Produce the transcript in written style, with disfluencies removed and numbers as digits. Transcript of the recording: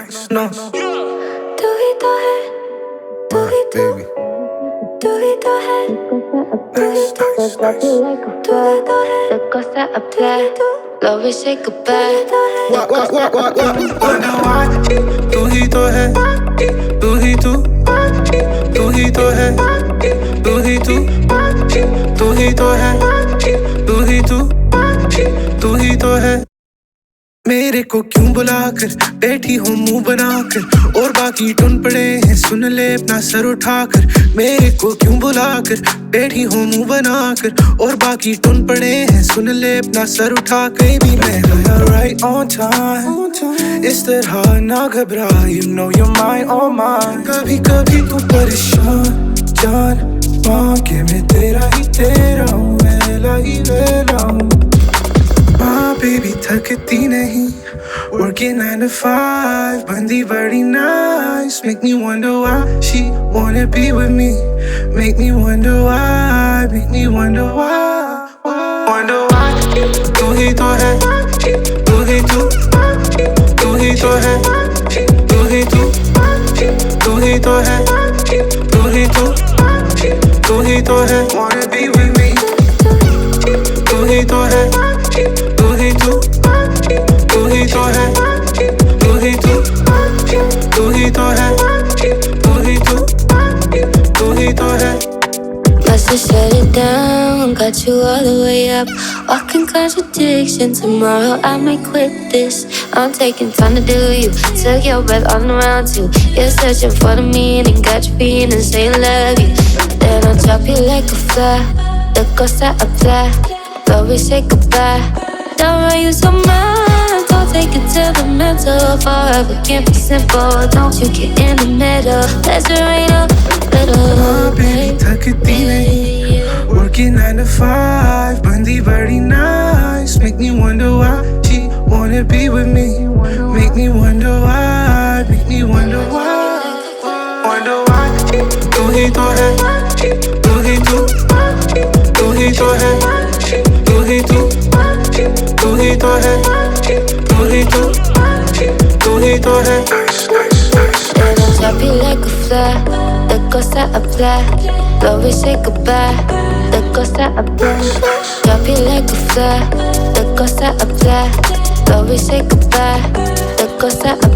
No. तू ही तो है, तू ही तो, तू ही तो है, तू ही तो, तू ही तो है, the ghost that I play, love we say goodbye, the ghost that I play. Wonder why? तू ही तो है, तू ही तू, तू ही तो है, तू ही तू, तू ही तो है, तू ही तू, तू ही तो है. मेरे को क्यों बुलाकर बैठी हो मुंह बनाकर और बाकी टुन पड़े हैं सुन ले अपना सर उठाकर. मेरे को क्यों बुलाकर बैठी हो मुंह बनाकर और बाकी टुन पड़े हैं सुन ले अपना सर उठाकर. Baby मैं गया right on time, इस तरह ना घबरा, you know you're mine, oh mine. कभी कभी तू परेशान जान मांगे मैं तेरा ही तेरा हूँ, वेला ही वेला हूँ. हाँ baby थकती नहीं, working 9 to 5, बंदी बड़ी nice, make me wonder why she wanna be with me, make me wonder why, make me wonder why, wonder why. तू ही तो है, तू ही तू, तू ही तो है, तू ही तू, तू ही तो है, तू ही तू, तू ही तो है, wanna be with me, तू ही तो है, तू ही तू, तू ही तो है, तू ही तू, तू ही तो है, तू ही तू, तू ही तो है. Must have shut it down, got you all the way up. Walking contradiction, tomorrow I might quit this. I'm taking time to do you, took your breath all around too. You're searching for the meaning, got you feeling, saying love you. Then I'll drop you like a fly, the ghost that I fly, but we say goodbye. Don't run you so much, don't take it to the mental. Forever can't be simple, don't you get in the middle. Let's rain a little. हाँ baby थकती नहीं, working 9 to 5, बंदी बड़ी nice, make me wonder why she wanna be with me, make me wonder why, make me wonder why, wonder why. तू ही तो है, तू ही तू, तू ही तो है, तू ही तू, तू ही तो है, तू ही तू, तू ही तो है. Then I'll drop you like a fly, the ghost that I fly, love we say goodbye, the ghost that I fly. Drop you like a fly, the ghost that I fly, love we say goodbye, the ghost that I